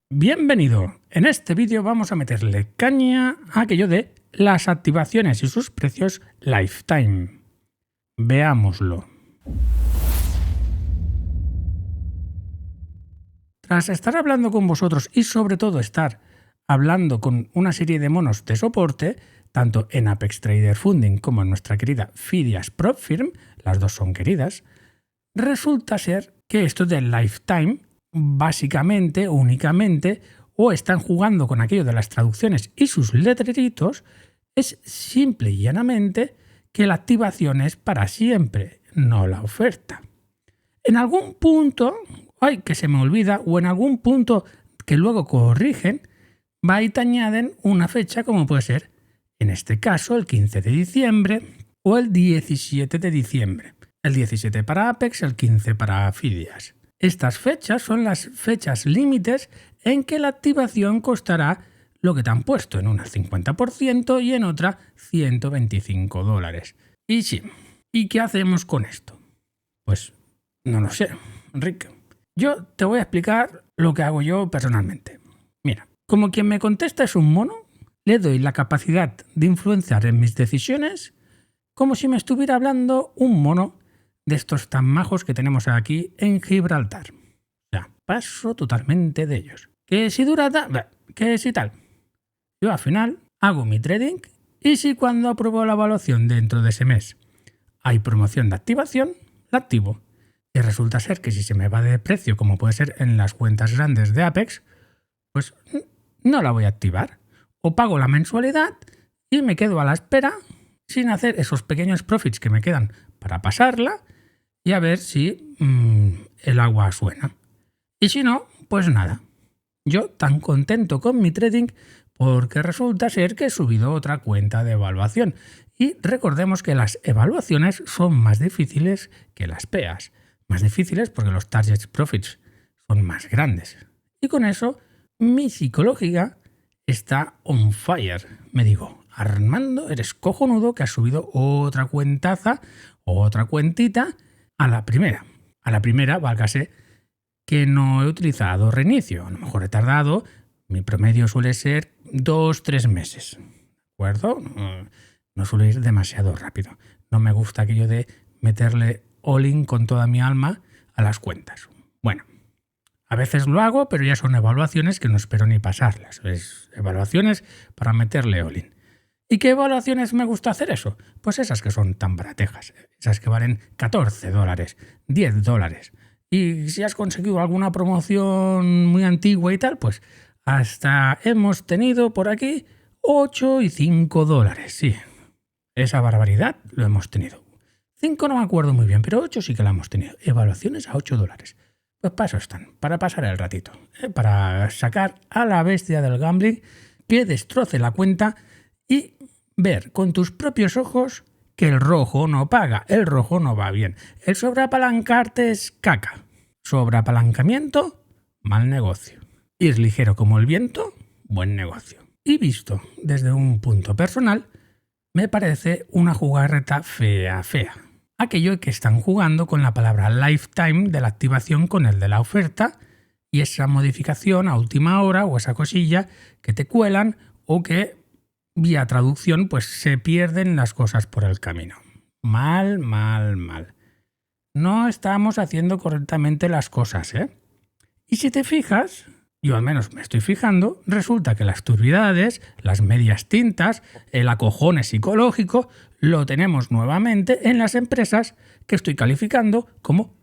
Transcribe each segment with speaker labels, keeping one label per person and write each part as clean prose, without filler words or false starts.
Speaker 1: Bienvenido. En este vídeo vamos a meterle caña a aquello de las activaciones y sus precios lifetime. Veámoslo. Tras estar hablando con vosotros y sobre todo estar hablando con una serie de monos de soporte, tanto en Apex Trader Funding como en nuestra querida Fidias Prop Firm, las dos son queridas, resulta ser que esto del lifetime básicamente, únicamente, o están jugando con aquello de las traducciones y sus letreritos, es simple y llanamente que la activación es para siempre, no la oferta. En algún punto, ay, que se me olvida, o en algún punto que luego corrigen, va y te añaden una fecha como puede ser, en este caso, el 15 de diciembre o el 17 de diciembre. El 17 para Apex, el 15 para Fidias. Estas fechas son las fechas límites en que la activación costará lo que te han puesto, en una 50% y en otra $125. Y sí, ¿y qué hacemos con esto? Pues no lo sé, Enrique. Yo te voy a explicar lo que hago yo personalmente. Mira, como quien me contesta es un mono, le doy la capacidad de influenciar en mis decisiones como si me estuviera hablando un mono de estos tan majos que tenemos aquí en Gibraltar. Ya, paso totalmente de ellos. Que si dura, que si tal. Yo al final hago mi trading y si cuando apruebo la evaluación dentro de ese mes hay promoción de activación, la activo. Y resulta ser que si se me va de precio, como puede ser en las cuentas grandes de Apex, pues no la voy a activar. O pago la mensualidad y me quedo a la espera sin hacer esos pequeños profits que me quedan para pasarla y a ver si el agua suena. Y si no, pues nada. Yo tan contento con mi trading porque resulta ser que he subido otra cuenta de evaluación. Y recordemos que las evaluaciones son más difíciles que las PEAs. Más difíciles porque los target profits son más grandes. Y con eso mi psicología está on fire. Me digo, Armando, eres cojonudo que has subido otra cuentaza, otra cuentita a la primera. A la primera, válgase que no he utilizado reinicio. A lo mejor he tardado, mi promedio suele ser 2-3 meses. ¿De acuerdo? No suele ir demasiado rápido. No me gusta aquello de meterle all-in con toda mi alma a las cuentas. Bueno, a veces lo hago, pero ya son evaluaciones que no espero ni pasarlas. Es evaluaciones para meterle all-in. ¿Y qué evaluaciones me gusta hacer eso? Pues esas que son tan baratejas, esas que valen $14, $10. Y si has conseguido alguna promoción muy antigua y tal, pues hasta hemos tenido por aquí $8 y $5. Sí, esa barbaridad lo hemos tenido. 5 no me acuerdo muy bien, pero 8 sí que la hemos tenido. Evaluaciones a $8. Pues para eso están, para pasar el ratito, para sacar a la bestia del gambling que destroce la cuenta y ver con tus propios ojos que el rojo no paga, el rojo no va bien. El sobreapalancarte es caca. Sobreapalancamiento, mal negocio. Ir ligero como el viento, buen negocio. Y visto desde un punto personal, me parece una jugarreta fea. Aquello que están jugando con la palabra lifetime de la activación con el de la oferta y esa modificación a última hora o esa cosilla que te cuelan o que vía traducción pues se pierden las cosas por el camino. Mal. No estamos haciendo correctamente las cosas, ¿eh? Y si te fijas, yo al menos me estoy fijando, resulta que las turbidades, las medias tintas, el acojone psicológico, lo tenemos nuevamente en las empresas que estoy calificando como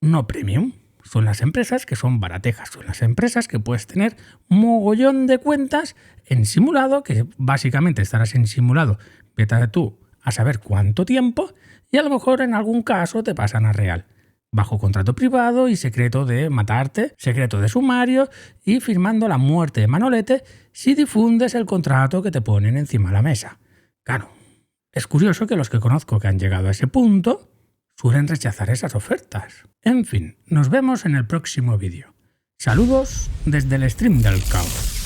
Speaker 1: no premium. Son las empresas que son baratejas, son las empresas que puedes tener mogollón de cuentas en simulado, que básicamente estarás en simulado, vete tú a saber cuánto tiempo, y a lo mejor en algún caso te pasan a real. Bajo contrato privado y secreto de matarte, secreto de sumario y firmando la muerte de Manolete si difundes el contrato que te ponen encima de la mesa. Claro, es curioso que los que conozco que han llegado a ese punto suelen rechazar esas ofertas. En fin, nos vemos en el próximo vídeo. Saludos desde el stream del caos.